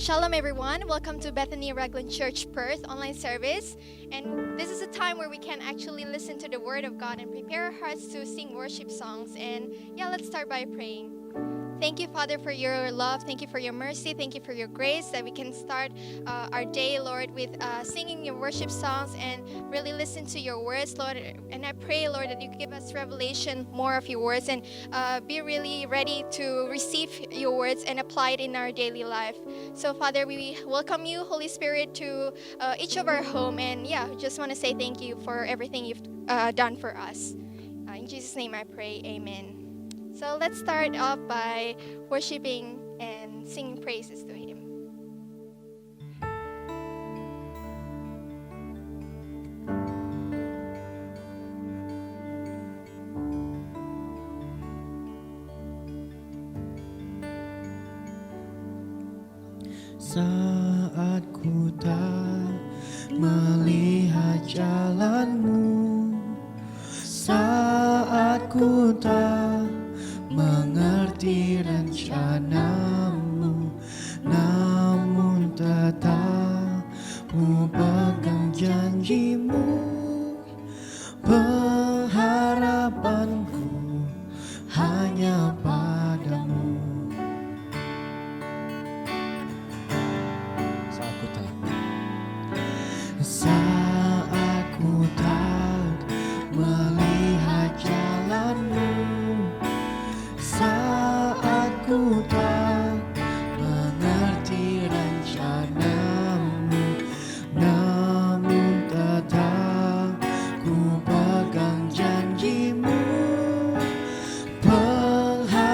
Shalom, everyone. Welcome to Bethany Raglan Church Perth online service. And this is a time where we can actually listen to the Word of God and prepare our hearts to sing worship songs. And let's start by praying. Thank you, Father, for your love. Thank you for your mercy. Thank you for your grace that we can start our day, Lord, with singing your worship songs and really listen to your words, Lord. And I pray, Lord, that you give us revelation more of your words and be really ready to receive your words and apply it in our daily life. So, Father, we welcome you, Holy Spirit, to each of our home. And just want to say thank you for everything you've done for us. In Jesus' name I pray, amen. So let's start off by worshiping and singing praises to Him. Saat ku tak melihat jalanmu, saat ku tak mengerti rencanamu, namun tetap ku pegang janjimu. Pengharapanku hanya padamu. Saat ku tak melihat jalanmu, saat ku tak mengerti rencanamu, namun tetap ku pegang janjimu. Pengharapanku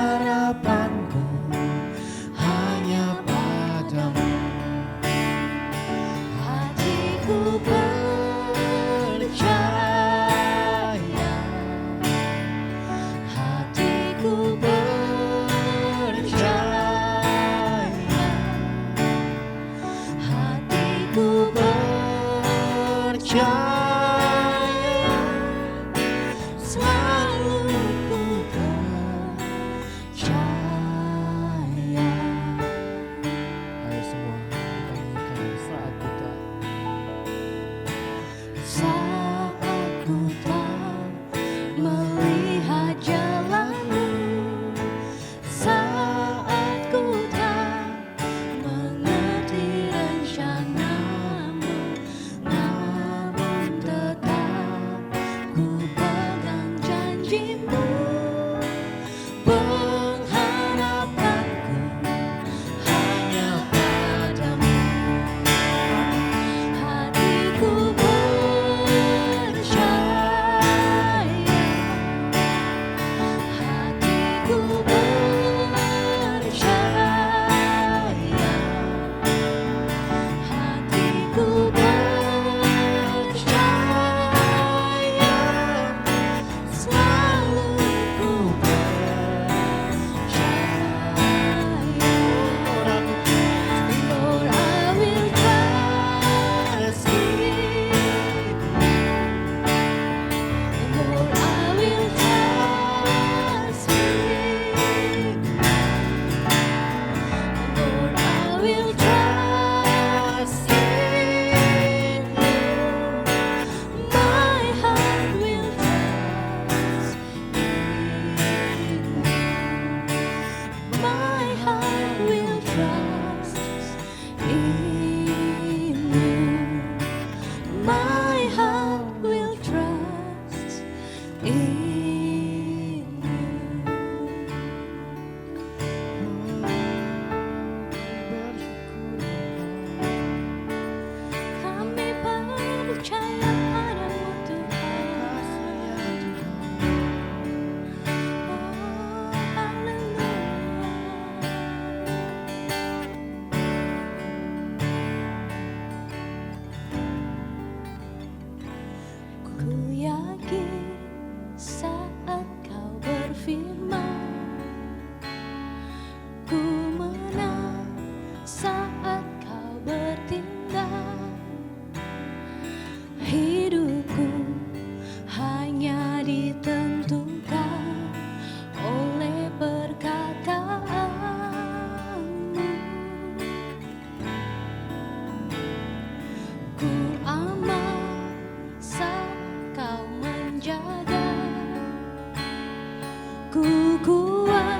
Ku kuasana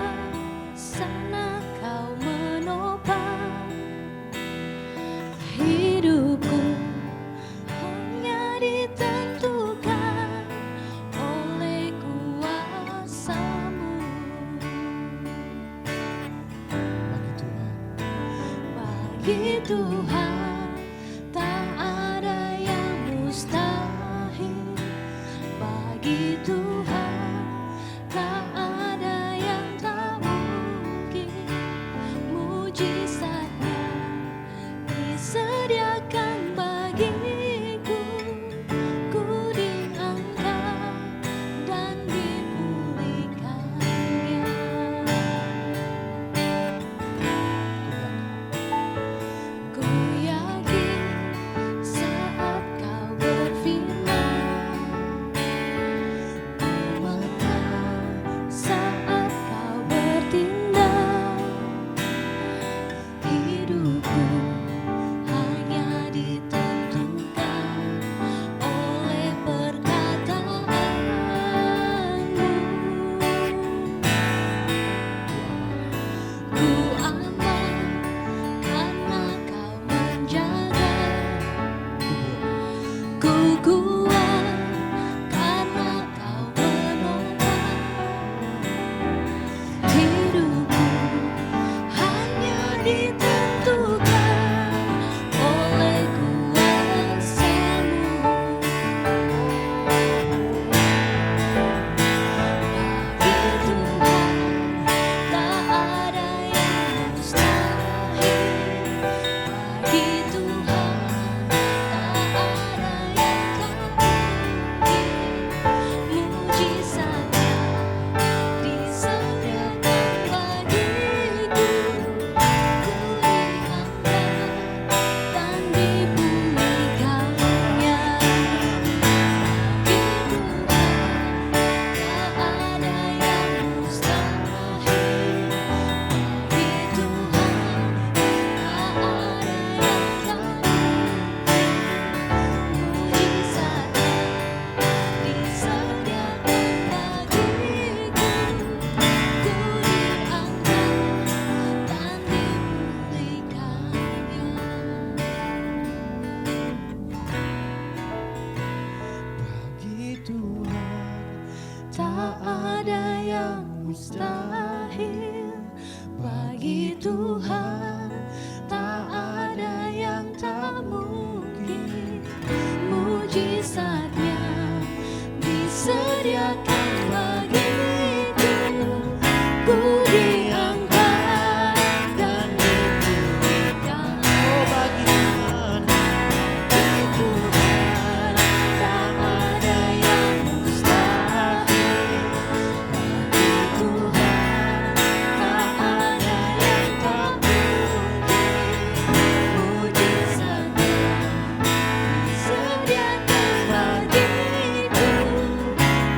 kau menopang hidupku, hanya ditentukan oleh kuasa-Mu. Bagi Tuhan Bagi Tuhan tak ada yang mustahil. Bagi Tuhan tak ada yang tak mungkin. Mujizatnya disediakan bagiku. Ku diangkat dan dipulihkannya. Ku yakin saat kau berfirman, ku menang saat kau bertindak. Hidupku hanya ditentukan oleh perkataan-Mu. Ku aman karena kau menjaga. Ku kuat karena kau menopang hidupku, hanya ditentukan oleh kuasa-Mu. Bagi Tuhan tak ada yang mustahil. Bagi Tuhan tak ada yang tak mungkin. Mujizatnya disediakan bagiku. Ku diangkat dan dipulihkannya. Bagi Tuhan tak ada yang mustahil. Bagi Tuhan tak ada yang tak mungkin. Mujizatnya disediakan bagiku. Ku diangkat dan dipulihkannya. Bagi Tuhan Tak ada yang mustahil. Bagi Tuhan tak ada yang tak mungkin. Mujizatnya disediakan bagiku. Ku diangkat dan dipulihkan. Oh bagi Tuhan Bagi Tuhan tak ada yang mustahil. Bagi Tuhan tak ada yang tak mungkin. Mujizatnya disediakan bagiku.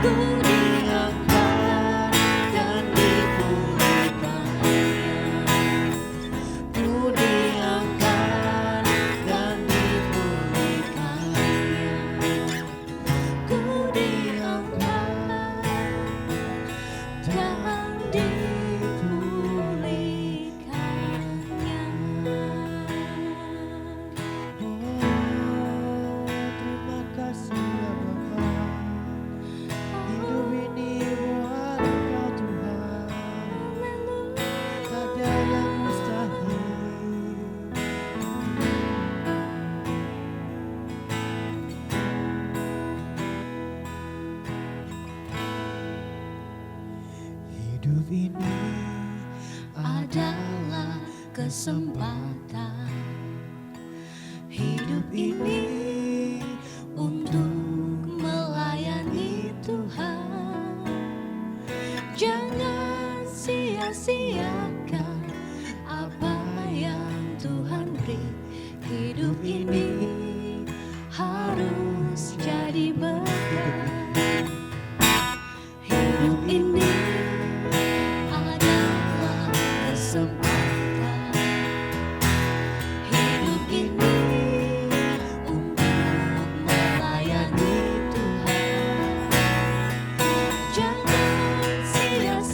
Ku diangkat dan dipulihkannya. Ku diangkat dan dipulihkannya. Ku diangkat dan dipulihkannya. Terima kasih ya Bapa. Hidup ini buat Engkau Tuhan. Tak ada yang mustahil. Hidup ini Adalah kesempatan. Hidup ini untuk melayani Tuhan. Jangan sia-siakan apa yang Tuhan beri. Hidup ini harus jadi berkat. Hidup ini adalah kesempatan. Hidup ini untuk melayani Tuhan. Jangan sia-siakan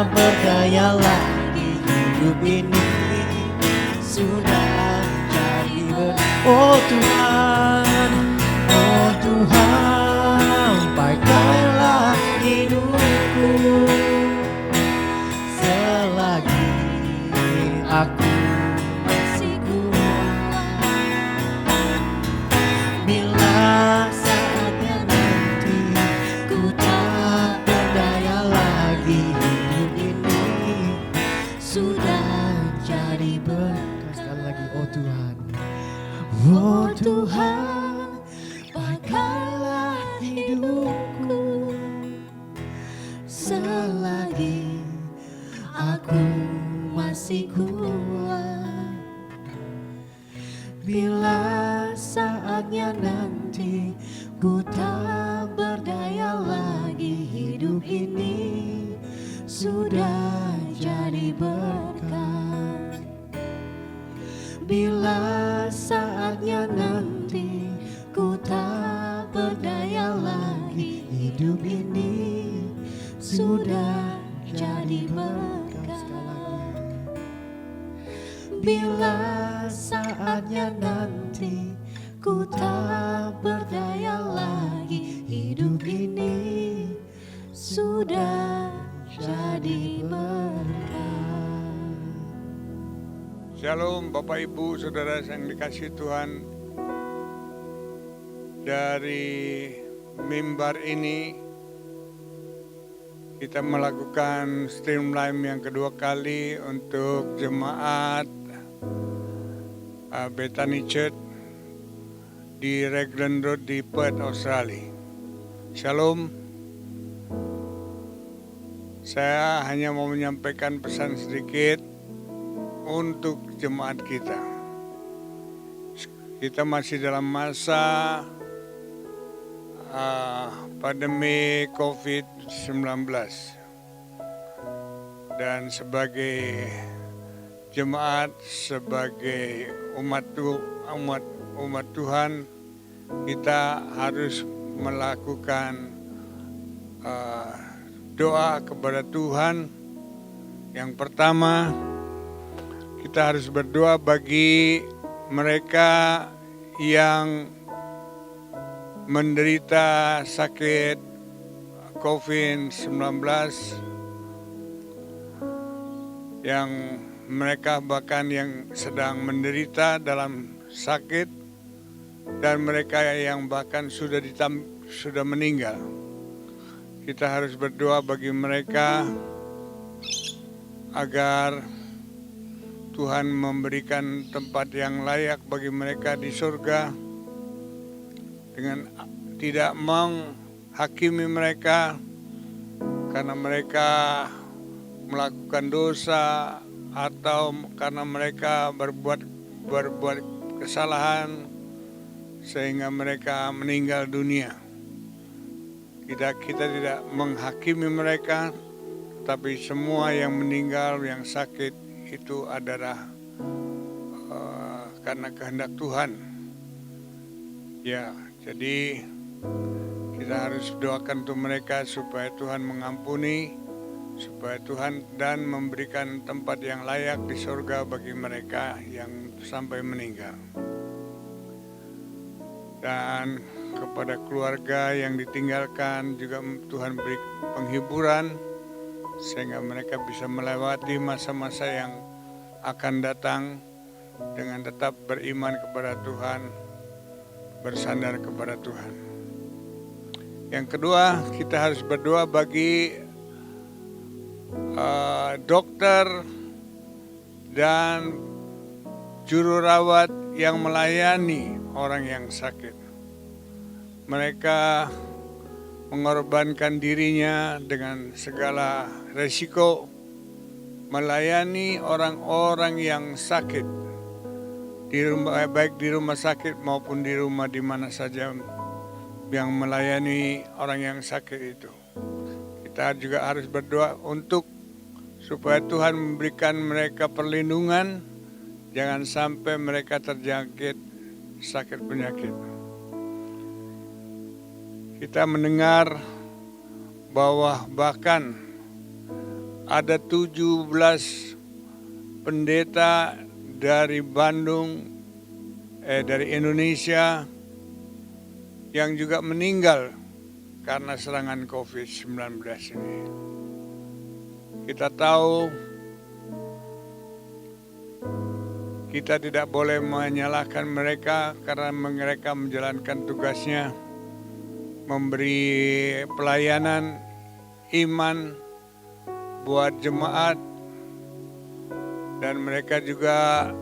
berdaya lagi. Hidup ini sudah jadi oh Tuhan, pakailah hidupku selagi aku masih kuat. Bila saatnya nanti ku tak berdaya lagi, hidup ini sudah jadi berkat. Sekali lagi, oh Tuhan, oh Tuhan, pakailah hidupku selagi aku masih kuat. Bila saatnya nanti ku tak berdaya lagi, hidup ini sudah jadi berkat. Bila saatnya nanti ku tak berdaya lagi, hidup ini sudah jadi berkat. Bila saatnya nanti ku tak berdaya lagi, hidup ini sudah jadi berkat. Shalom Bapak Ibu Saudara yang dikasihi Tuhan. Dari mimbar ini kita melakukan streamline yang kedua kali untuk jemaat Bethany Church di Raglan Road di Perth, Australia. Shalom. Saya hanya mau menyampaikan pesan sedikit untuk jemaat kita. Kita masih dalam masa pandemi COVID-19. Dan sebagai jemaat, sebagai umat Tuhan, kita harus melakukan doa kepada Tuhan. Yang pertama, kita harus berdoa bagi mereka yang menderita sakit COVID-19, yang mereka bahkan yang sedang menderita dalam sakit, dan mereka yang bahkan sudah meninggal. Kita harus berdoa bagi mereka agar Tuhan memberikan tempat yang layak bagi mereka di surga, dengan tidak menghakimi mereka karena mereka melakukan dosa atau karena mereka berbuat kesalahan sehingga mereka meninggal dunia. Kita tidak menghakimi mereka, tapi semua yang meninggal, yang sakit itu adalah karena kehendak Tuhan. Ya, jadi kita harus doakan untuk mereka supaya Tuhan mengampuni, supaya Tuhan dan memberikan tempat yang layak di surga bagi mereka yang sampai meninggal. Dan kepada keluarga yang ditinggalkan juga Tuhan beri penghiburan sehingga mereka bisa melewati masa-masa yang akan datang dengan tetap beriman kepada Tuhan, bersandar kepada Tuhan. Yang kedua, kita harus berdoa bagi dokter dan juru rawat yang melayani orang yang sakit. Mereka mengorbankan dirinya dengan segala resiko melayani orang-orang yang sakit di rumah, baik di rumah sakit maupun di rumah di mana saja yang melayani orang yang sakit itu. Kita juga harus berdoa untuk supaya Tuhan memberikan mereka perlindungan, jangan sampai mereka terjangkit sakit penyakit. Kita mendengar bahwa bahkan ada 17 pendeta dari Bandung, dari Indonesia yang juga meninggal karena serangan COVID-19 ini. Kita tahu kita tidak boleh menyalahkan mereka karena mereka menjalankan tugasnya, memberi pelayanan iman buat jemaat, dan mereka juga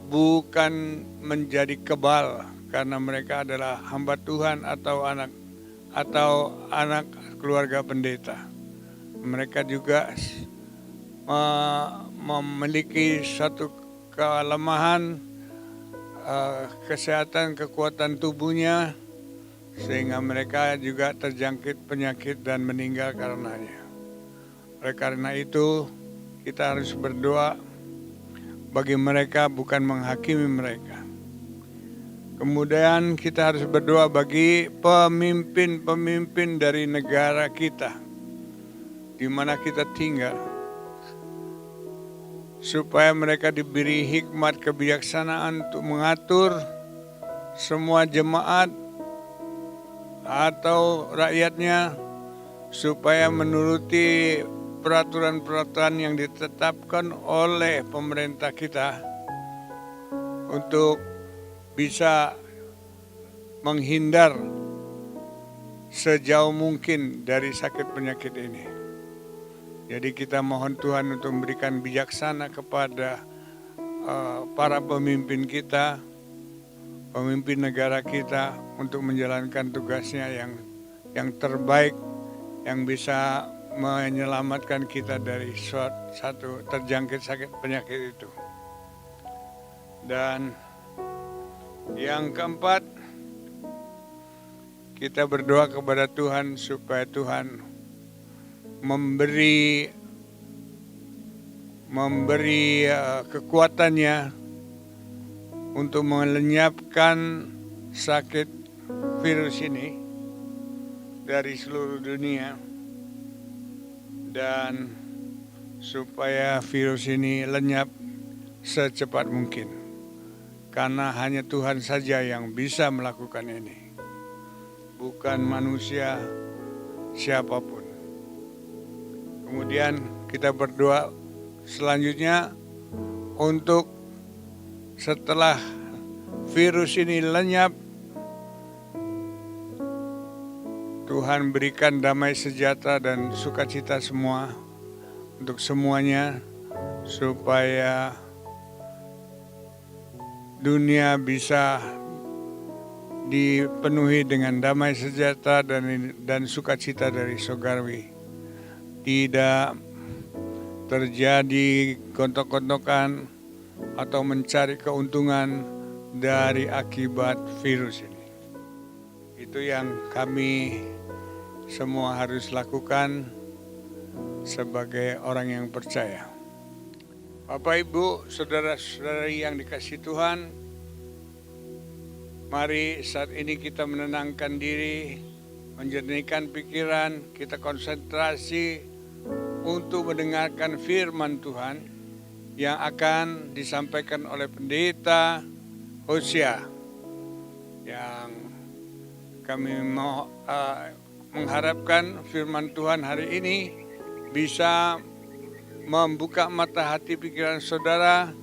bukan menjadi kebal karena mereka adalah hamba Tuhan atau anak keluarga pendeta. Mereka juga memiliki satu kelemahan kesehatan, kekuatan tubuhnya, sehingga mereka juga terjangkit penyakit dan meninggal karenanya. Oleh karena itu, kita harus berdoa bagi mereka, bukan menghakimi mereka. Kemudian kita harus berdoa bagi pemimpin-pemimpin dari negara kita, di mana kita tinggal, supaya mereka diberi hikmat kebijaksanaan untuk mengatur semua jemaat atau rakyatnya supaya menuruti peraturan-peraturan yang ditetapkan oleh pemerintah kita untuk bisa menghindar sejauh mungkin dari sakit penyakit ini. Jadi kita mohon Tuhan untuk memberikan bijaksana kepada para pemimpin kita, pemimpin negara kita, untuk menjalankan tugasnya yang terbaik, yang bisa menyelamatkan kita dari satu terjangkit sakit penyakit itu. Dan yang keempat, kita berdoa kepada Tuhan supaya Tuhan memberi kekuatannya untuk melenyapkan sakit virus ini dari seluruh dunia, dan supaya virus ini lenyap secepat mungkin. Karena hanya Tuhan saja yang bisa melakukan ini, bukan manusia siapapun. Kemudian kita berdoa selanjutnya untuk setelah virus ini lenyap, Tuhan berikan damai sejahtera dan sukacita semua untuk semuanya, supaya dunia bisa dipenuhi dengan damai sejahtera dan sukacita dari surgawi. Tidak terjadi gontok-gontokan atau mencari keuntungan dari akibat virus ini. Itu yang kami semua harus lakukan sebagai orang yang percaya. Bapak, Ibu, saudara-saudari yang dikasihi Tuhan, mari saat ini kita menenangkan diri, menjernihkan pikiran, kita konsentrasi untuk mendengarkan firman Tuhan yang akan disampaikan oleh pendeta Hosea, yang kami mau mengharapkan firman Tuhan hari ini bisa membuka mata hati pikiran saudara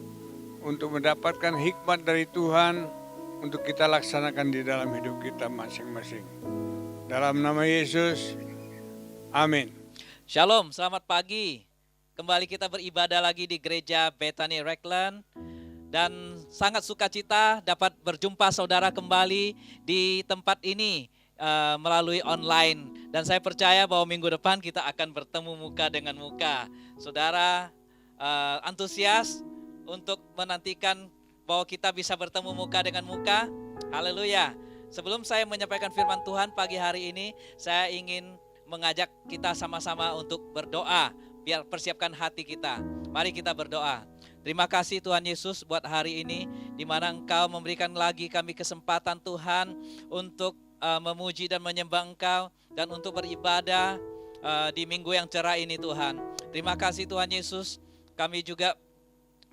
untuk mendapatkan hikmat dari Tuhan untuk kita laksanakan di dalam hidup kita masing-masing. Dalam nama Yesus, amin. Shalom, selamat pagi. Kembali kita beribadah lagi di gereja Bethany Raglan. Dan sangat sukacita dapat berjumpa saudara kembali di tempat ini melalui online. Dan saya percaya bahwa minggu depan kita akan bertemu muka dengan muka. Saudara antusias untuk menantikan bahwa kita bisa bertemu muka dengan muka? Haleluya. Sebelum saya menyampaikan firman Tuhan pagi hari ini, saya ingin mengajak kita sama-sama untuk berdoa, biar persiapkan hati kita. Mari kita berdoa. Terima kasih Tuhan Yesus buat hari ini, di mana Engkau memberikan lagi kami kesempatan Tuhan untuk memuji dan menyembah Engkau, dan untuk beribadah di minggu yang cerah ini Tuhan. Terima kasih Tuhan Yesus. Kami juga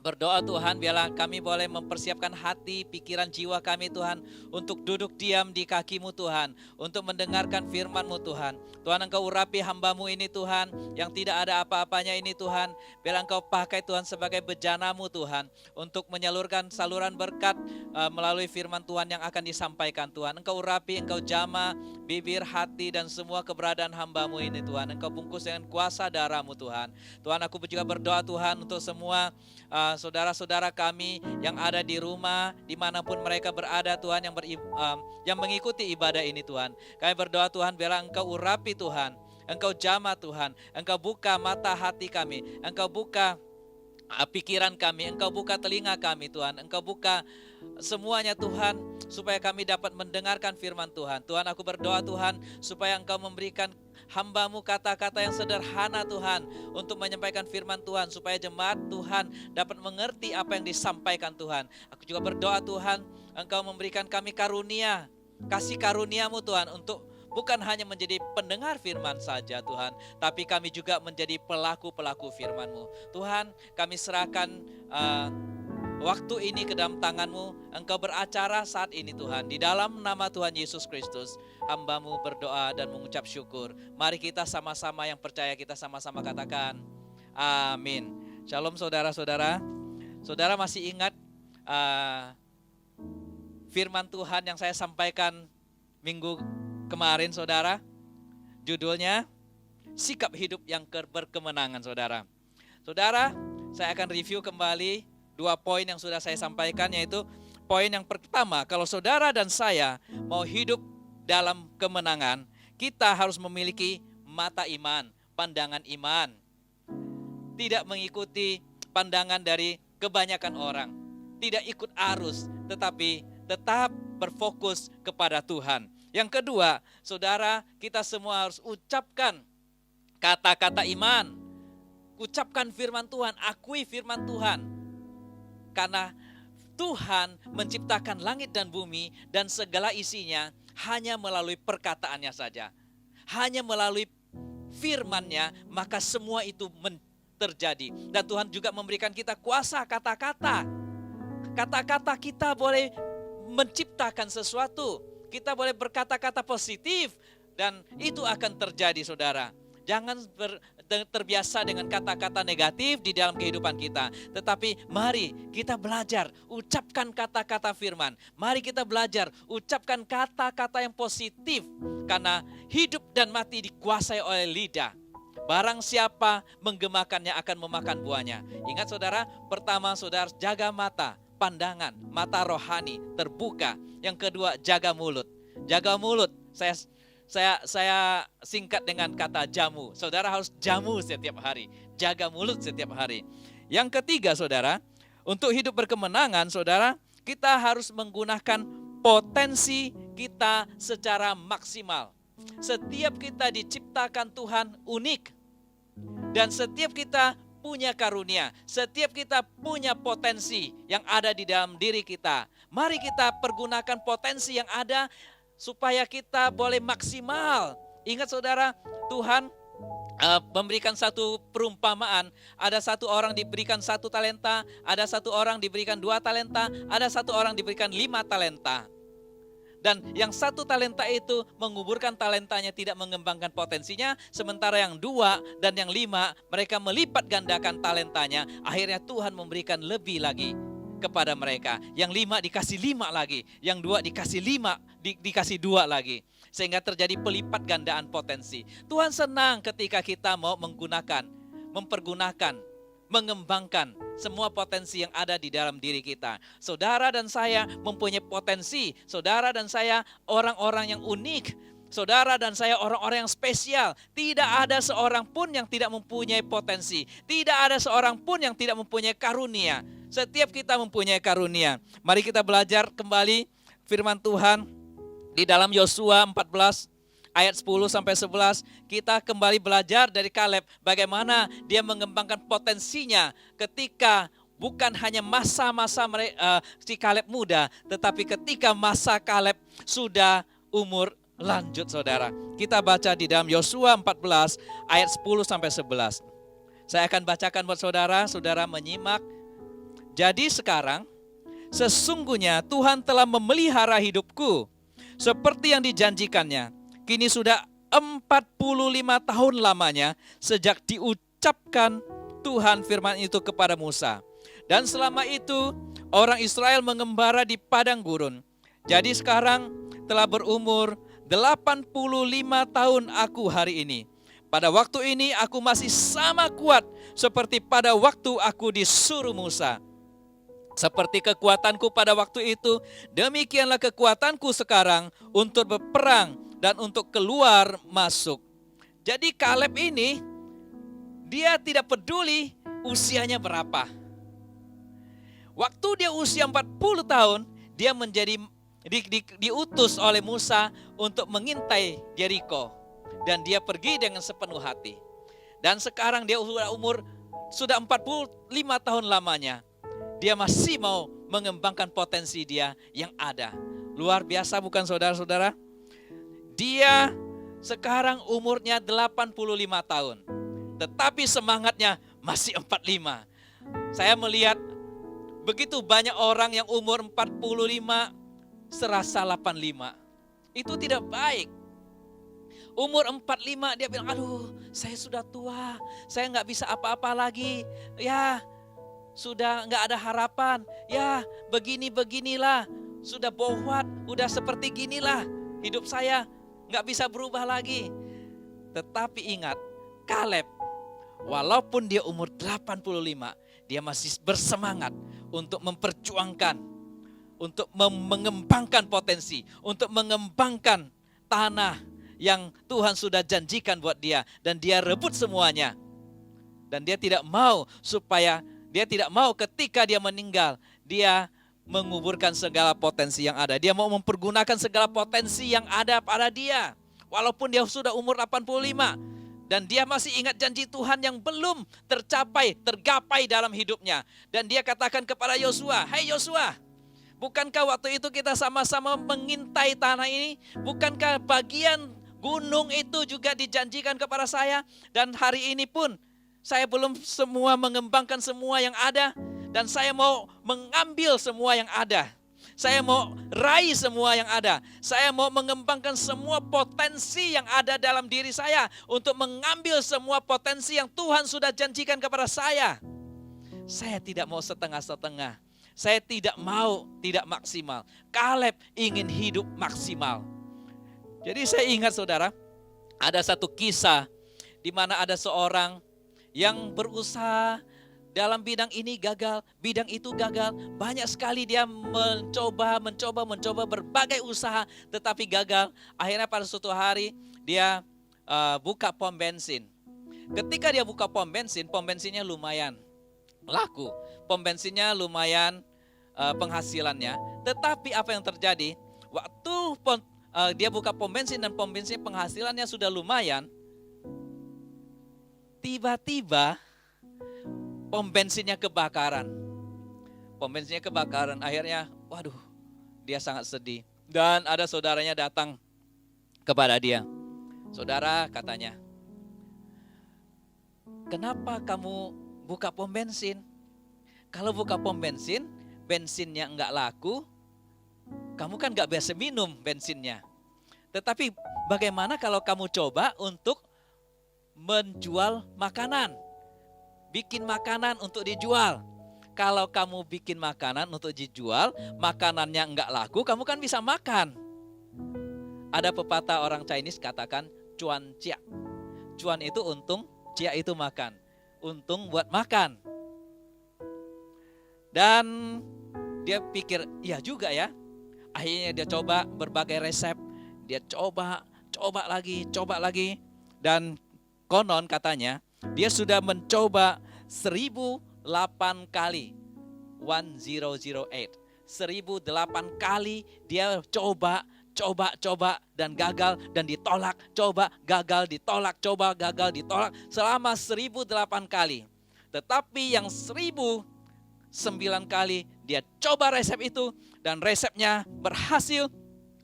berdoa Tuhan, biarlah kami boleh mempersiapkan hati, pikiran, jiwa kami Tuhan, untuk duduk diam di kaki-Mu Tuhan, untuk mendengarkan firman-Mu Tuhan. Tuhan, Engkau urapi hamba-Mu ini Tuhan, yang tidak ada apa-apanya ini Tuhan. Biarlah Engkau pakai Tuhan sebagai bejana-Mu Tuhan, untuk menyalurkan saluran berkat melalui firman Tuhan yang akan disampaikan Tuhan. Engkau urapi, Engkau jama bibir, hati, dan semua keberadaan hamba-Mu ini Tuhan. Engkau bungkus dengan kuasa darah-Mu Tuhan. Tuhan, aku juga berdoa Tuhan untuk semua saudara-saudara kami yang ada di rumah, dimanapun mereka berada Tuhan, yang mengikuti ibadah ini Tuhan. Kami berdoa Tuhan, biarlah Engkau urapi Tuhan, Engkau jamah Tuhan, Engkau buka mata hati kami, Engkau buka pikiran kami, Engkau buka telinga kami Tuhan, Engkau buka semuanya Tuhan, supaya kami dapat mendengarkan firman Tuhan. Tuhan, aku berdoa Tuhan, supaya Engkau memberikan hamba-Mu kata-kata yang sederhana Tuhan, untuk menyampaikan firman Tuhan, supaya jemaat Tuhan dapat mengerti apa yang disampaikan Tuhan. Aku juga berdoa Tuhan, Engkau memberikan kami karunia, kasih karunia-Mu Tuhan, untuk bukan hanya menjadi pendengar firman saja Tuhan, tapi kami juga menjadi pelaku-pelaku firman-Mu. Tuhan, kami serahkan waktu ini ke dalam tangan-Mu. Engkau beracara saat ini Tuhan. Di dalam nama Tuhan Yesus Kristus, hamba-Mu berdoa dan mengucap syukur. Mari kita sama-sama yang percaya, kita sama-sama katakan amin. Shalom saudara-saudara. Saudara masih ingat firman Tuhan yang saya sampaikan minggu kemarin saudara? Judulnya sikap hidup yang berkemenangan saudara. Saudara, saya akan review kembali 2 poin yang sudah saya sampaikan, yaitu poin yang pertama, kalau saudara dan saya mau hidup dalam kemenangan, kita harus memiliki mata iman, pandangan iman. Tidak mengikuti pandangan dari kebanyakan orang, tidak ikut arus, tetapi tetap berfokus kepada Tuhan. Yang kedua, saudara, kita semua harus ucapkan kata-kata iman. Ucapkan firman Tuhan, akui firman Tuhan. Karena Tuhan menciptakan langit dan bumi dan segala isinya hanya melalui perkataannya saja. Hanya melalui firman-Nya, maka semua itu terjadi. Dan Tuhan juga memberikan kita kuasa kata-kata. Kata-kata kita boleh menciptakan sesuatu. Kita boleh berkata-kata positif dan itu akan terjadi saudara. Jangan terbiasa dengan kata-kata negatif di dalam kehidupan kita. Tetapi mari kita belajar ucapkan kata-kata firman. Mari kita belajar ucapkan kata-kata yang positif. Karena hidup dan mati dikuasai oleh lidah. Barang siapa menggemakannya akan memakan buahnya. Ingat saudara, pertama saudara jaga mata, pandangan, mata rohani terbuka. Yang kedua jaga mulut. Jaga mulut. Saya singkat dengan kata jamu. Saudara harus jamu setiap hari. Jaga mulut setiap hari. Yang ketiga saudara, untuk hidup berkemenangan saudara, kita harus menggunakan potensi kita secara maksimal. Setiap kita diciptakan Tuhan unik. Dan setiap kita punya karunia. Setiap kita punya potensi yang ada di dalam diri kita. Mari kita pergunakan potensi yang ada supaya kita boleh maksimal. Ingat saudara, Tuhan memberikan satu perumpamaan. Ada satu orang diberikan 1 talenta, ada satu orang diberikan 2 talenta, ada satu orang diberikan 5 talenta. Dan yang 1 talenta itu menguburkan talentanya, tidak mengembangkan potensinya. Sementara yang 2 dan yang 5 mereka melipat gandakan talentanya. Akhirnya Tuhan memberikan lebih lagi kepada mereka. Yang 5 dikasih 5 lagi. Yang 2 dikasih 5, dikasih 2 lagi. Sehingga terjadi pelipat gandaan potensi. Tuhan senang ketika kita mau mempergunakan, mengembangkan semua potensi yang ada di dalam diri kita. Saudara dan saya mempunyai potensi. Saudara dan saya orang-orang yang unik. Saudara dan saya orang-orang yang spesial. Tidak ada seorang pun yang tidak mempunyai potensi. Tidak ada seorang pun yang tidak mempunyai karunia. Setiap kita mempunyai karunia. Mari kita belajar kembali firman Tuhan di dalam Yosua 14 ayat 10 sampai 11. Kita kembali belajar dari Kaleb bagaimana dia mengembangkan potensinya ketika bukan hanya masa-masa si Kaleb muda, tetapi ketika masa Kaleb sudah umur lanjut saudara. Kita baca di dalam Yosua 14 ayat 10 sampai 11. Saya akan bacakan buat saudara, saudara menyimak. Jadi sekarang, sesungguhnya Tuhan telah memelihara hidupku seperti yang dijanjikannya. Kini sudah 45 tahun lamanya sejak diucapkan Tuhan firman itu kepada Musa. Dan selama itu orang Israel mengembara di padang gurun. Jadi sekarang telah berumur 85 tahun aku hari ini. Pada waktu ini aku masih sama kuat seperti pada waktu aku disuruh Musa. Seperti kekuatanku pada waktu itu, demikianlah kekuatanku sekarang untuk berperang dan untuk keluar masuk. Jadi Kaleb ini, dia tidak peduli usianya berapa. Waktu dia usia 40 tahun, dia menjadi diutus oleh Musa untuk mengintai Yeriko. Dan dia pergi dengan sepenuh hati. Dan sekarang dia sudah 45 tahun lamanya. Dia masih mau mengembangkan potensi dia yang ada. Luar biasa bukan saudara-saudara? Dia sekarang umurnya 85 tahun. Tetapi semangatnya masih 45. Saya melihat begitu banyak orang yang umur 45 serasa 85. Itu tidak baik. Umur 45 dia bilang, aduh saya sudah tua, saya nggak bisa apa-apa lagi. Ya sudah nggak ada harapan. Ya beginilah, sudah bohwat, udah seperti ginilah hidup saya, nggak bisa berubah lagi. Tetapi ingat, Kaleb, walaupun dia umur 85, dia masih bersemangat untuk memperjuangkan, untuk mengembangkan potensi, untuk mengembangkan tanah yang Tuhan sudah janjikan buat dia. Dan dia rebut semuanya. Dan dia tidak mau ketika dia meninggal, dia menguburkan segala potensi yang ada. Dia mau mempergunakan segala potensi yang ada pada dia. Walaupun dia sudah umur 85. Dan dia masih ingat janji Tuhan yang belum tergapai dalam hidupnya. Dan dia katakan kepada Yosua, "Hai Yosua, bukankah waktu itu kita sama-sama mengintai tanah ini? Bukankah bagian gunung itu juga dijanjikan kepada saya? Dan hari ini pun saya belum semua mengembangkan semua yang ada. Dan saya mau mengambil semua yang ada. Saya mau raih semua yang ada. Saya mau mengembangkan semua potensi yang ada dalam diri saya. Untuk mengambil semua potensi yang Tuhan sudah janjikan kepada saya. Saya tidak mau setengah-setengah. Saya tidak mau tidak maksimal. Kaleb ingin hidup maksimal. Jadi saya ingat saudara, ada satu kisah di mana ada seorang yang berusaha dalam bidang ini gagal, bidang itu gagal. Banyak sekali dia mencoba berbagai usaha tetapi gagal. Akhirnya pada suatu hari dia buka pom bensin. Ketika dia buka pom bensinnya lumayan laku. Pom bensinnya lumayan penghasilannya. Tetapi apa yang terjadi? Waktu dia buka pom bensin dan pom bensin penghasilannya sudah lumayan. Tiba-tiba pom bensinnya kebakaran. Pom bensinnya kebakaran. Akhirnya, waduh, dia sangat sedih. Dan ada saudaranya datang kepada dia. Saudara, katanya, kenapa kamu buka pom bensin? Kalau buka pom bensin, bensinnya enggak laku, kamu kan enggak biasa minum bensinnya. Tetapi bagaimana kalau kamu coba untuk menjual makanan? Bikin makanan untuk dijual. Kalau kamu bikin makanan untuk dijual, makanannya enggak laku, kamu kan bisa makan. Ada pepatah orang Chinese katakan, cuan cia. Cuan itu untung, cia itu makan. Untung buat makan. Dan dia pikir, iya juga ya. Akhirnya dia coba berbagai resep. Dia coba lagi. Dan konon katanya, dia sudah mencoba 1008 kali. 1008. 1008 kali dia coba dan gagal dan ditolak. Coba, gagal, ditolak. Coba, gagal, ditolak. Selama 1008 kali. Tetapi yang 1009 kali dia coba resep itu dan resepnya berhasil.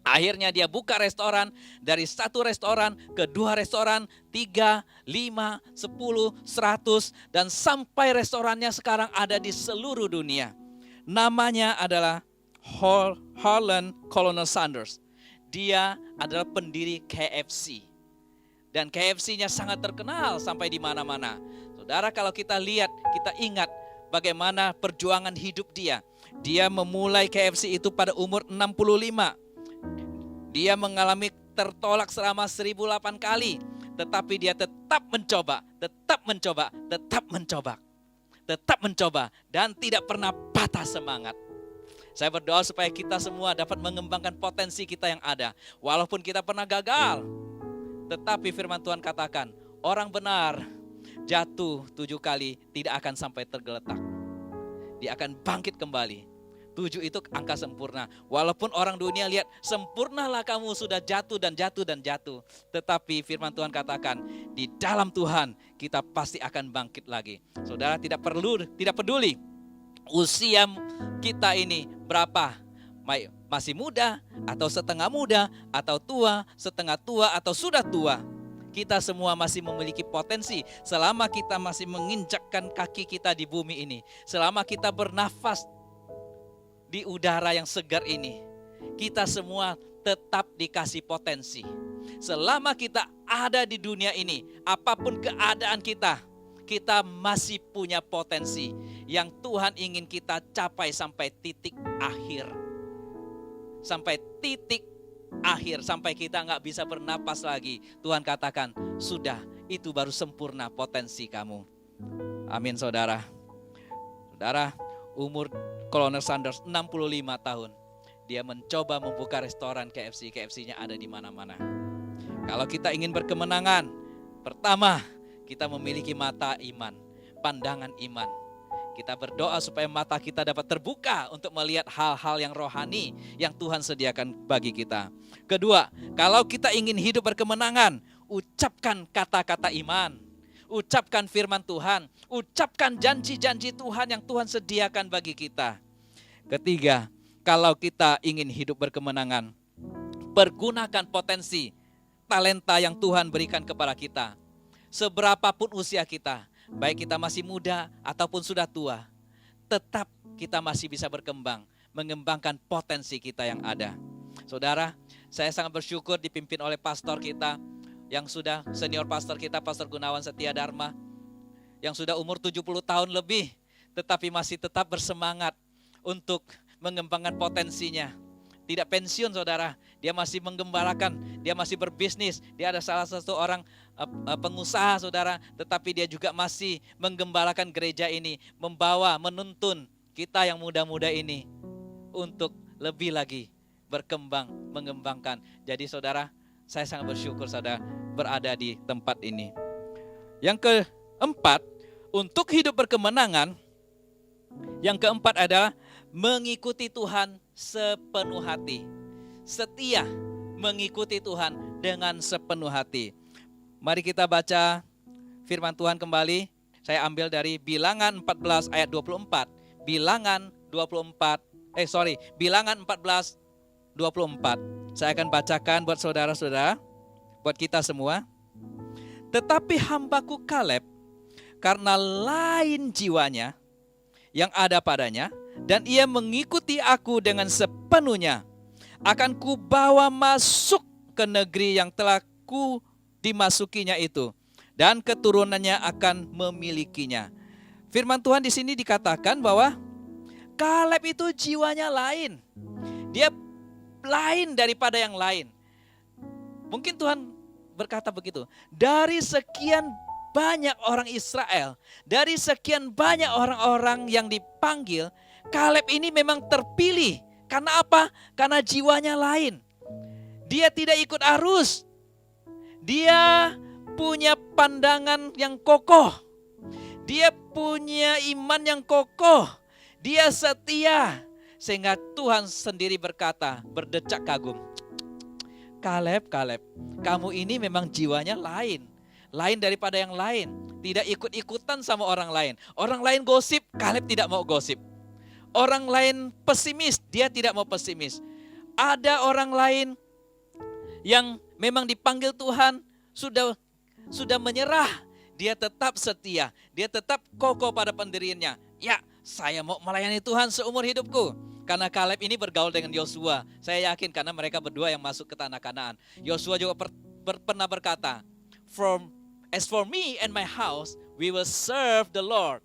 Akhirnya dia buka restoran, dari 1 restoran ke 2 restoran, 3, 5, 10, 100, dan sampai restorannya sekarang ada di seluruh dunia. Namanya adalah Harlan Colonel Sanders. Dia adalah pendiri KFC. Dan KFC-nya sangat terkenal sampai di mana-mana. Saudara, kalau kita lihat, kita ingat bagaimana perjuangan hidup dia. Dia memulai KFC itu pada umur 65. Dia mengalami tertolak selama 1008 kali. Tetapi dia tetap mencoba, tetap mencoba, tetap mencoba. Tetap mencoba dan tidak pernah patah semangat. Saya berdoa supaya kita semua dapat mengembangkan potensi kita yang ada. Walaupun kita pernah gagal. Tetapi firman Tuhan katakan, orang benar jatuh 7 kali tidak akan sampai tergeletak. Dia akan bangkit kembali. 7 itu angka sempurna. Walaupun orang dunia lihat, sempurnalah kamu sudah jatuh dan jatuh dan jatuh. Tetapi firman Tuhan katakan, di dalam Tuhan kita pasti akan bangkit lagi. Saudara, tidak peduli usia kita ini berapa. Masih muda atau setengah muda atau tua, setengah tua atau sudah tua. Kita semua masih memiliki potensi selama kita masih menginjakkan kaki kita di bumi ini. Selama kita bernafas di udara yang segar ini, kita semua tetap dikasih potensi. Selama kita ada di dunia ini, apapun keadaan kita masih punya potensi yang Tuhan ingin kita capai sampai titik akhir. Sampai titik akhir, sampai kita nggak bisa bernapas lagi. Tuhan katakan, sudah, itu baru sempurna potensi kamu. Amin, saudara. Saudara, umur Colonel Sanders 65 tahun. Dia mencoba membuka restoran KFC. KFC-nya ada di mana-mana. Kalau kita ingin berkemenangan, pertama, kita memiliki mata iman, pandangan iman. Kita berdoa supaya mata kita dapat terbuka untuk melihat hal-hal yang rohani yang Tuhan sediakan bagi kita. Kedua, kalau kita ingin hidup berkemenangan, ucapkan kata-kata iman. Ucapkan firman Tuhan, ucapkan janji-janji Tuhan yang Tuhan sediakan bagi kita. Ketiga, kalau kita ingin hidup berkemenangan, pergunakan potensi, talenta yang Tuhan berikan kepada kita. Seberapapun usia kita, baik kita masih muda ataupun sudah tua, tetap kita masih bisa berkembang, mengembangkan potensi kita yang ada. Saudara, saya sangat bersyukur dipimpin oleh pastor kita, yang sudah senior pastor kita, Pastor Gunawan Setia Dharma, yang sudah umur 70 tahun lebih, tetapi masih tetap bersemangat untuk mengembangkan potensinya. Tidak pensiun, saudara, dia masih menggembalakan, dia masih berbisnis, dia ada salah satu orang pengusaha, saudara, tetapi dia juga masih menggembalakan gereja ini, membawa, menuntun kita yang muda-muda ini untuk lebih lagi berkembang, mengembangkan. Jadi saudara, saya sangat bersyukur saudara berada di tempat ini. Yang keempat, untuk hidup berkemenangan, yang keempat adalah mengikuti Tuhan sepenuh hati. Setia mengikuti Tuhan dengan sepenuh hati. Mari kita baca firman Tuhan kembali. Saya ambil dari Bilangan 14 ayat 24. Bilangan 14 24. Saya akan bacakan buat saudara-saudara, buat kita semua. Tetapi hambaku Kaleb, karena lain jiwanya yang ada padanya, dan ia mengikuti aku dengan sepenuhnya, akan kubawa masuk ke negeri yang telah ku dimasukinya itu, dan keturunannya akan memilikinya. Firman Tuhan di sini dikatakan bahwa Kaleb itu jiwanya lain. Dia lain daripada yang lain. Mungkin Tuhan berkata begitu. Dari sekian banyak orang Israel, dari sekian banyak orang-orang yang dipanggil, Kaleb ini memang terpilih. Karena apa? Karena jiwanya lain. Dia tidak ikut arus. Dia punya pandangan yang kokoh. Dia punya iman yang kokoh. Dia setia. Sehingga Tuhan sendiri berkata, berdecak kagum. Kaleb, kamu ini memang jiwanya lain. Lain daripada yang lain. Tidak ikut-ikutan sama orang lain. Orang lain gosip, Kaleb tidak mau gosip. Orang lain pesimis, dia tidak mau pesimis. Ada orang lain yang memang dipanggil Tuhan sudah menyerah, dia tetap setia, dia tetap kokoh pada pendiriannya. Ya, saya mau melayani Tuhan seumur hidupku. Karena Kaleb ini bergaul dengan Yosua. Saya yakin karena mereka berdua yang masuk ke tanah Kanaan. Yosua juga pernah berkata, as for me and my house, we will serve the Lord.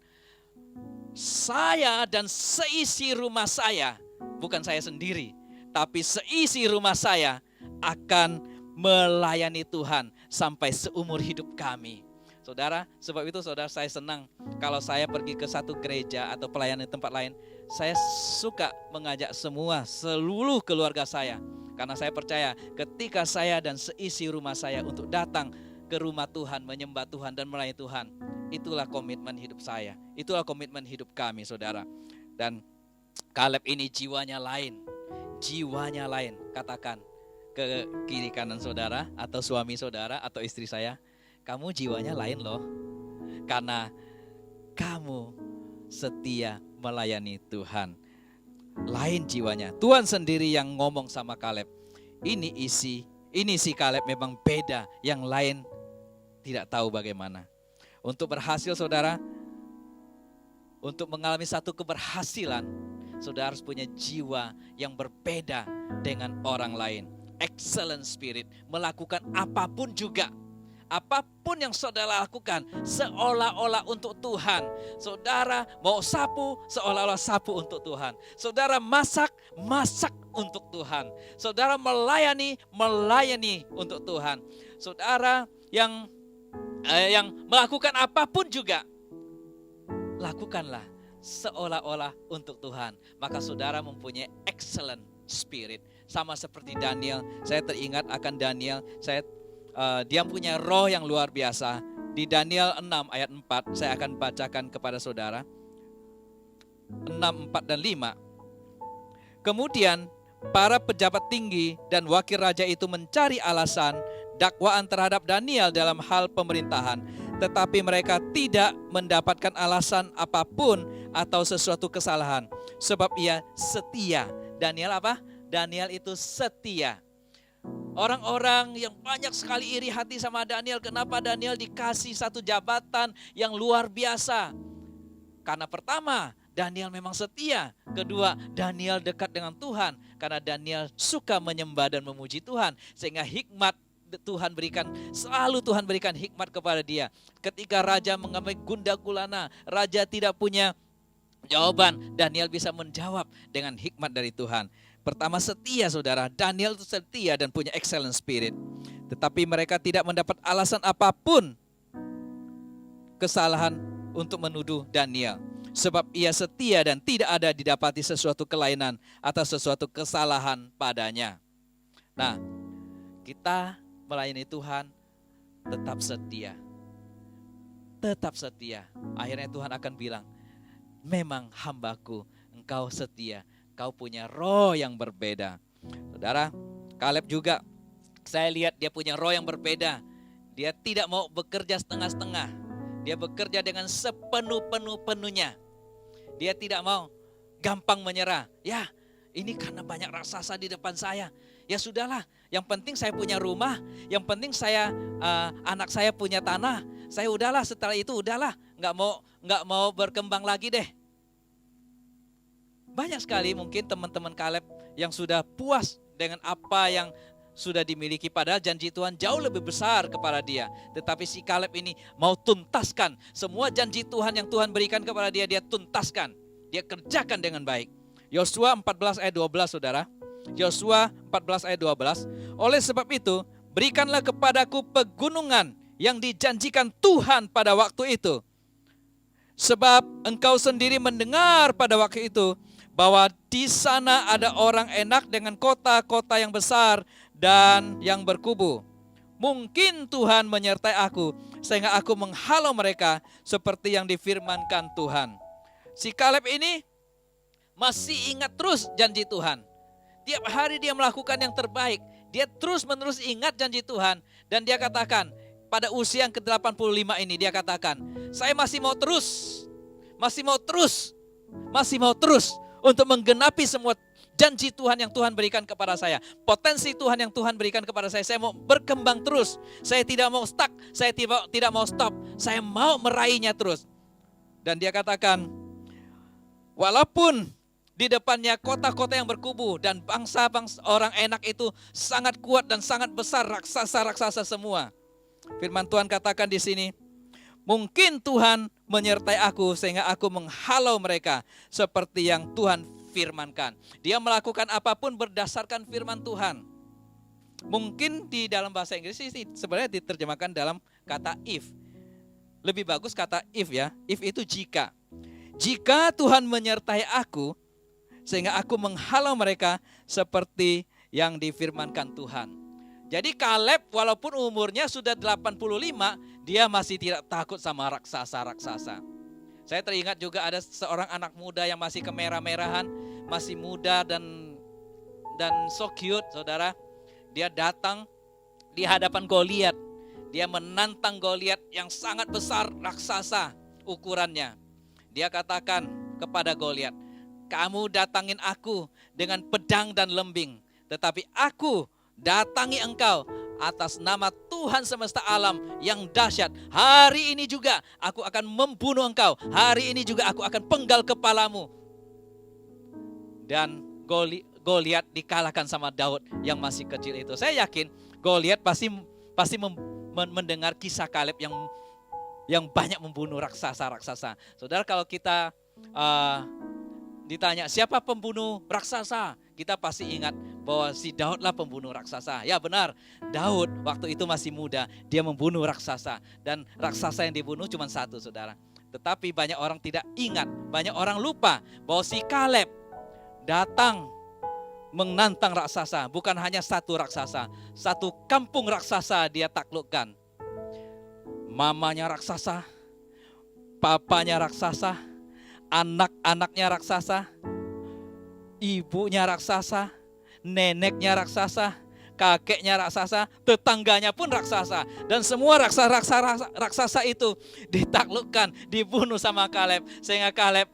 Saya dan seisi rumah saya, bukan saya sendiri, tapi seisi rumah saya akan melayani Tuhan sampai seumur hidup kami. Saudara, sebab itu saudara, saya senang kalau saya pergi ke satu gereja atau pelayanan di tempat lain, saya suka mengajak seluruh keluarga saya. Karena saya percaya ketika saya dan seisi rumah saya untuk datang ke rumah Tuhan, menyembah Tuhan dan melayani Tuhan, itulah komitmen hidup saya. Itulah komitmen hidup kami, saudara. Dan Kaleb ini jiwanya lain. Jiwanya lain. Katakan ke kiri kanan saudara, atau suami saudara, atau istri saya, kamu jiwanya lain loh. Karena kamu setia melayani Tuhan. Lain jiwanya. Tuhan sendiri yang ngomong sama Kaleb. Ini si Kaleb memang beda. Yang lain tidak tahu bagaimana. Untuk berhasil saudara, untuk mengalami satu keberhasilan, saudara harus punya jiwa yang berbeda dengan orang lain. Excellent spirit, melakukan apapun juga. Apapun yang saudara lakukan seolah-olah untuk Tuhan. Saudara mau sapu, seolah-olah sapu untuk Tuhan. Saudara masak untuk Tuhan. Saudara melayani untuk Tuhan. Saudara yang melakukan apapun juga, lakukanlah seolah-olah untuk Tuhan. Maka saudara mempunyai excellent spirit. Sama seperti Daniel, saya teringat akan Daniel, dia punya roh yang luar biasa. Di Daniel 6 ayat 4, saya akan bacakan kepada saudara. 6, 4 dan 5. Kemudian para pejabat tinggi dan wakil raja itu mencari alasan dakwaan terhadap Daniel dalam hal pemerintahan, tetapi mereka tidak mendapatkan alasan apapun atau sesuatu kesalahan, sebab ia setia. Daniel apa? Daniel itu setia. Orang-orang yang banyak sekali iri hati sama Daniel. Kenapa Daniel dikasih satu jabatan yang luar biasa? Karena pertama, Daniel memang setia. Kedua, Daniel dekat dengan Tuhan. Karena Daniel suka menyembah dan memuji Tuhan. Sehingga hikmat selalu Tuhan berikan hikmat kepada dia. Ketika raja mengambil gundah gulana, raja tidak punya jawaban, Daniel bisa menjawab dengan hikmat dari Tuhan. Pertama, setia saudara. Daniel itu setia dan punya excellent spirit. Tetapi mereka tidak mendapat alasan apapun kesalahan untuk menuduh Daniel. Sebab ia setia dan tidak ada didapati sesuatu kelainan atau sesuatu kesalahan padanya. Nah, kita melayani Tuhan tetap setia. Tetap setia. Akhirnya Tuhan akan bilang, memang hambaku, engkau setia. Kau punya roh yang berbeda. Saudara, Kaleb juga, saya lihat dia punya roh yang berbeda. Dia tidak mau bekerja setengah-setengah. Dia bekerja dengan sepenuh-penuhnya. Dia tidak mau gampang menyerah. Ya, ini karena banyak raksasa di depan saya. Ya sudahlah, yang penting saya punya rumah. Yang penting anak saya punya tanah. Saya udahlah, setelah itu udahlah. Nggak mau berkembang lagi deh. Banyak sekali mungkin teman-teman Kaleb yang sudah puas dengan apa yang sudah dimiliki, padahal janji Tuhan jauh lebih besar kepada dia. Tetapi si Kaleb ini mau tuntaskan semua janji Tuhan yang Tuhan berikan kepada dia, dia tuntaskan. Dia kerjakan dengan baik. Yosua 14 ayat 12 saudara. Yosua 14 ayat 12. Oleh sebab itu, berikanlah kepadaku pegunungan yang dijanjikan Tuhan pada waktu itu. Sebab engkau sendiri mendengar pada waktu itu bahwa di sana ada orang enak dengan kota-kota yang besar dan yang berkubu. Mungkin Tuhan menyertai aku sehingga aku menghalau mereka seperti yang difirmankan Tuhan. Si Kaleb ini masih ingat terus janji Tuhan. Tiap hari dia melakukan yang terbaik. Dia terus-menerus ingat janji Tuhan. Dan dia katakan, pada usia yang ke-85 ini dia katakan, saya masih mau terus untuk menggenapi semua janji Tuhan yang Tuhan berikan kepada saya, potensi Tuhan yang Tuhan berikan kepada saya mau berkembang terus. Saya tidak mau stuck, saya tidak mau stop, saya mau meraihnya terus. Dan dia katakan, walaupun di depannya kota-kota yang berkubu dan bangsa-bangsa orang enak itu sangat kuat dan sangat besar, raksasa-raksasa semua. Firman Tuhan katakan di sini, mungkin Tuhan menyertai aku sehingga aku menghalau mereka seperti yang Tuhan firmankan. Dia melakukan apapun berdasarkan firman Tuhan. Mungkin di dalam bahasa Inggris ini sebenarnya diterjemahkan dalam kata if. Lebih bagus kata if ya. If itu jika. Jika Tuhan menyertai aku sehingga aku menghalau mereka seperti yang difirmankan Tuhan. Jadi Kaleb walaupun umurnya sudah 85, dia masih tidak takut sama raksasa-raksasa. Saya teringat juga ada seorang anak muda yang masih kemerah-merahan, masih muda dan so cute, saudara. Dia datang di hadapan Goliat. Dia menantang Goliat yang sangat besar, raksasa ukurannya. Dia katakan kepada Goliat, kamu datangin aku dengan pedang dan lembing, tetapi aku datangi engkau atas nama Tuhan semesta alam yang dahsyat. Hari ini juga aku akan membunuh engkau. Hari ini juga aku akan penggal kepalamu. Dan Goliat dikalahkan sama Daud yang masih kecil itu. Saya yakin Goliat pasti mendengar kisah Kaleb yang banyak membunuh raksasa-raksasa. Saudara, kalau kita ditanya siapa pembunuh raksasa, kita pasti ingat bahwa si Daud lah pembunuh raksasa. Ya benar, Daud waktu itu masih muda, dia membunuh raksasa. Dan raksasa yang dibunuh cuma satu, saudara. Tetapi banyak orang tidak ingat, banyak orang lupa bahwa si Kaleb datang menantang raksasa. Bukan hanya satu raksasa, satu kampung raksasa dia taklukkan. Mamanya raksasa, papanya raksasa, anak-anaknya raksasa, ibunya raksasa, neneknya raksasa, kakeknya raksasa, tetangganya pun raksasa. Dan semua raksasa itu ditaklukkan, dibunuh sama Kaleb. Sehingga Kaleb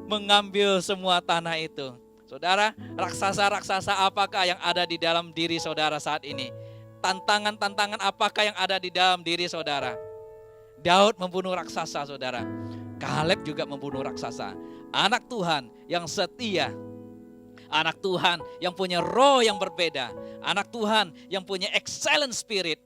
mengambil semua tanah itu. Saudara, raksasa-raksasa apakah yang ada di dalam diri saudara saat ini? Tantangan-tantangan apakah yang ada di dalam diri saudara? Daud membunuh raksasa, saudara. Kaleb juga membunuh raksasa. Anak Tuhan yang setia, anak Tuhan yang punya roh yang berbeda, anak Tuhan yang punya excellent spirit,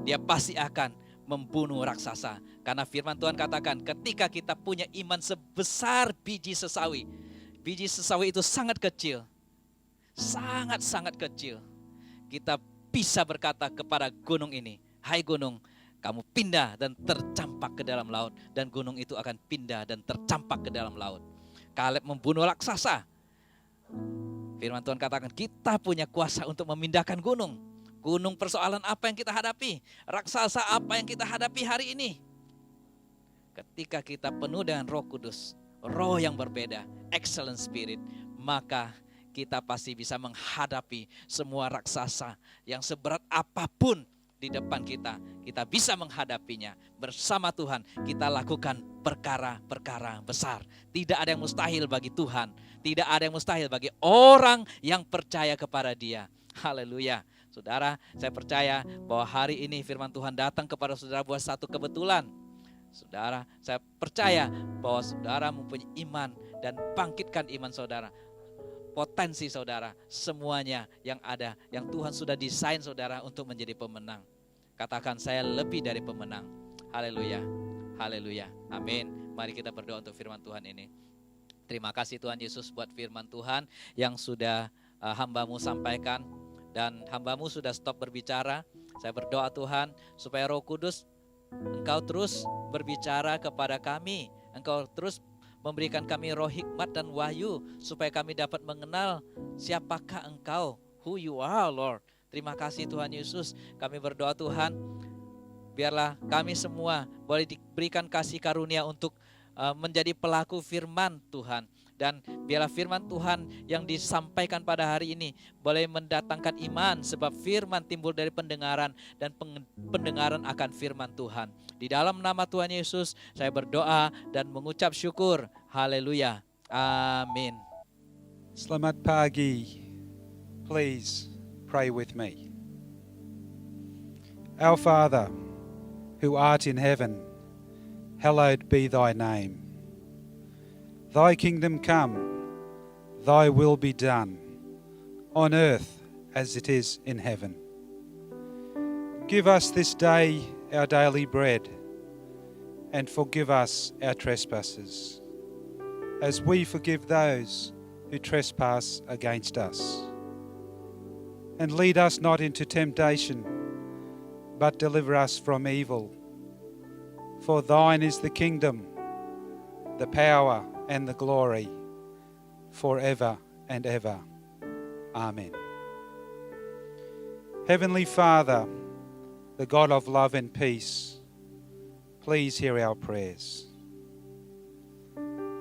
dia pasti akan membunuh raksasa. Karena firman Tuhan katakan ketika kita punya iman sebesar biji sesawi, biji sesawi itu sangat kecil, sangat-sangat kecil, kita bisa berkata kepada gunung ini, hai gunung, kamu pindah dan tercampak ke dalam laut. Dan gunung itu akan pindah dan tercampak ke dalam laut. Kaleb membunuh raksasa. Firman Tuhan katakan kita punya kuasa untuk memindahkan gunung. Gunung persoalan apa yang kita hadapi? Raksasa apa yang kita hadapi hari ini? Ketika kita penuh dengan Roh Kudus, roh yang berbeda, excellent spirit, maka kita pasti bisa menghadapi semua raksasa yang seberat apapun di depan kita. Kita bisa menghadapinya. Bersama Tuhan kita lakukan perkara-perkara besar. Tidak ada yang mustahil bagi Tuhan. Tidak ada yang mustahil bagi orang yang percaya kepada Dia. Haleluya. Saudara, saya percaya bahwa hari ini firman Tuhan datang kepada saudara buat satu kebetulan. Saudara, saya percaya bahwa saudara mempunyai iman dan bangkitkan iman saudara. Potensi saudara, semuanya yang ada, yang Tuhan sudah desain saudara untuk menjadi pemenang. Katakan saya lebih dari pemenang. Haleluya, haleluya, amin. Mari kita berdoa untuk firman Tuhan ini. Terima kasih Tuhan Yesus buat firman Tuhan yang sudah hamba-Mu sampaikan. Dan hamba-Mu sudah stop berbicara. Saya berdoa Tuhan supaya Roh Kudus Engkau terus berbicara kepada kami. Engkau terus memberikan kami roh hikmat dan wahyu supaya kami dapat mengenal siapakah Engkau, who you are Lord. Terima kasih Tuhan Yesus. Kami berdoa Tuhan, biarlah kami semua boleh diberikan kasih karunia untuk menjadi pelaku firman Tuhan. Dan biarlah firman Tuhan yang disampaikan pada hari ini boleh mendatangkan iman, sebab firman timbul dari pendengaran dan pendengaran akan firman Tuhan. Di dalam nama Tuhan Yesus saya berdoa dan mengucap syukur. Haleluya. Amin. Selamat pagi. Please pray with me. Our Father, who art in heaven, hallowed be thy name. Thy kingdom come, thy will be done, on earth as it is in heaven. Give us this day our daily bread, and forgive us our trespasses, as we forgive those who trespass against us. And lead us not into temptation, but deliver us from evil. For thine is the kingdom, the power, and the glory, forever and ever. Amen. Heavenly Father, the God of love and peace, please hear our prayers.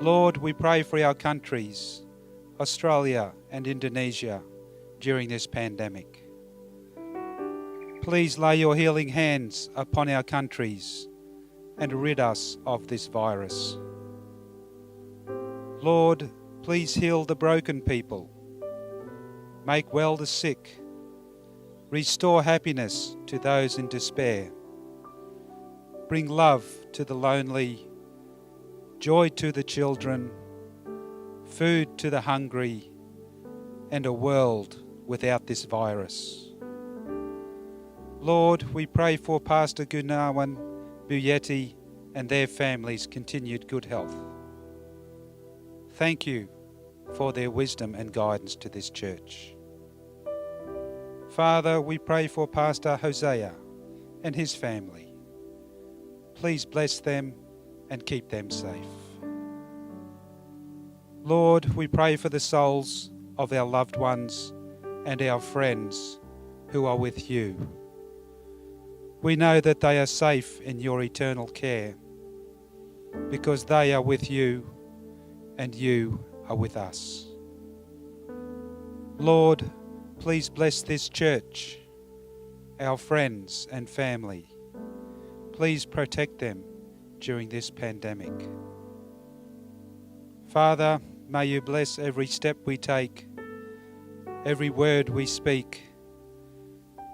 Lord, we pray for our countries, Australia and Indonesia, during this pandemic. Please lay your healing hands upon our countries and rid us of this virus. Lord, please heal the broken people, make well the sick, restore happiness to those in despair, bring love to the lonely, joy to the children, food to the hungry, and a world without this virus. Lord, we pray for Pastor Gunawan Buyeti and their families' continued good health. Thank you for their wisdom and guidance to this church. Father, we pray for Pastor Hosea and his family. Please bless them and keep them safe. Lord, we pray for the souls of our loved ones and our friends who are with you. We know that they are safe in your eternal care because they are with you and you are with us. Lord, please bless this church, our friends and family. Please protect them during this pandemic. Father, may you bless every step we take, every word we speak,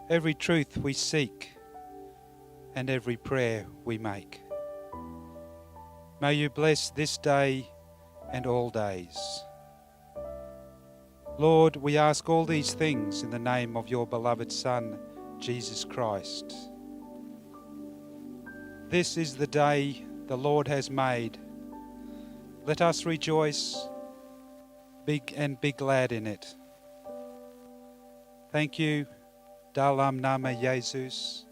every truth we seek, and every prayer we make. May you bless this day and all days. Lord, we ask all these things in the name of your beloved Son, Jesus Christ. This is the day the Lord has made. Let us rejoice be glad in it. Thank you. Dalam nama Yesus.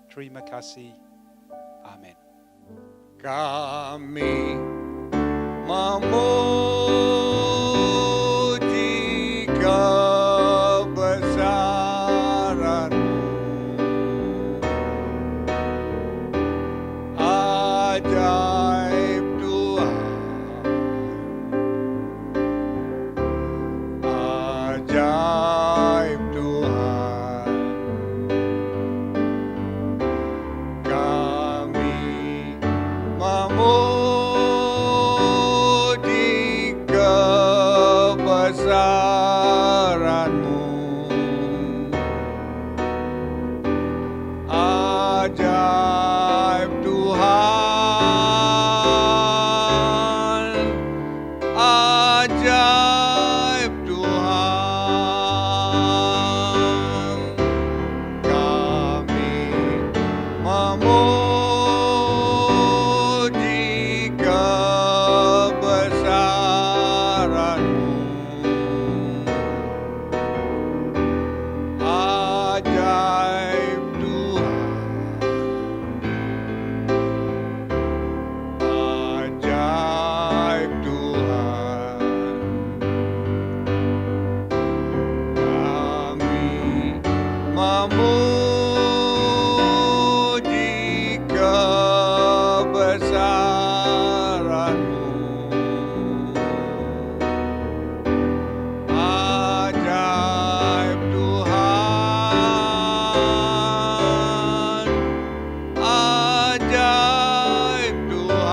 Terima kasih. Amen. Kami memuji kebesaran-Mu, ajaib Tuhan, ajaib Tuhan. Kami memuji kebesaran-Mu, ajaib Tuhan, ajaib Tuhan. Kami memuji kebesaran-Mu, ajaib Tuhan, ajaib Tuhan. Kami memuji kebesaran-Mu, ajaib Tuhan, ajaib Tuhan.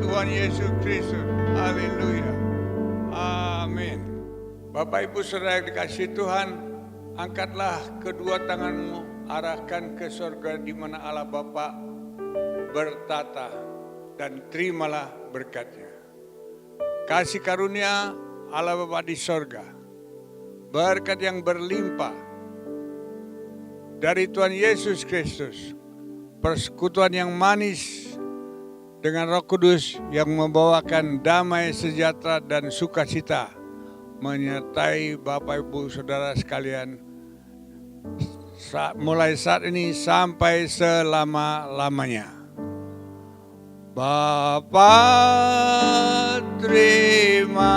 Tuhan Yesus Kristus. Haleluya. Amin. Bapak Ibu Saudara yang dikasihi Tuhan, angkatlah kedua tanganmu, arahkan ke surga di mana Allah Bapa bertata, dan terimalah berkatnya. Kasih karunia Allah Bapa di surga, berkat yang berlimpah dari Tuhan Yesus Kristus, persekutuan yang manis dengan Roh Kudus yang membawakan damai, sejahtera, dan sukacita menyertai Bapak Ibu Saudara sekalian mulai saat ini sampai selama-lamanya. Bapa, terima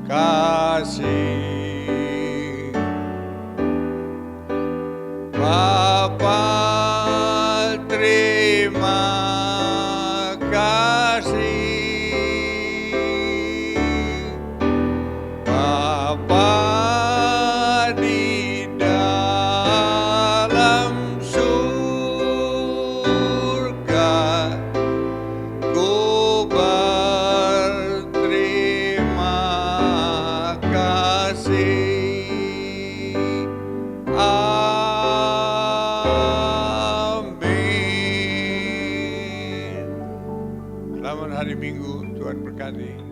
kasih. Bapa, terima kasih. Bapa di dalam surga, ku berterima kasih. Amin. Selamat hari Minggu, Tuhan berkati.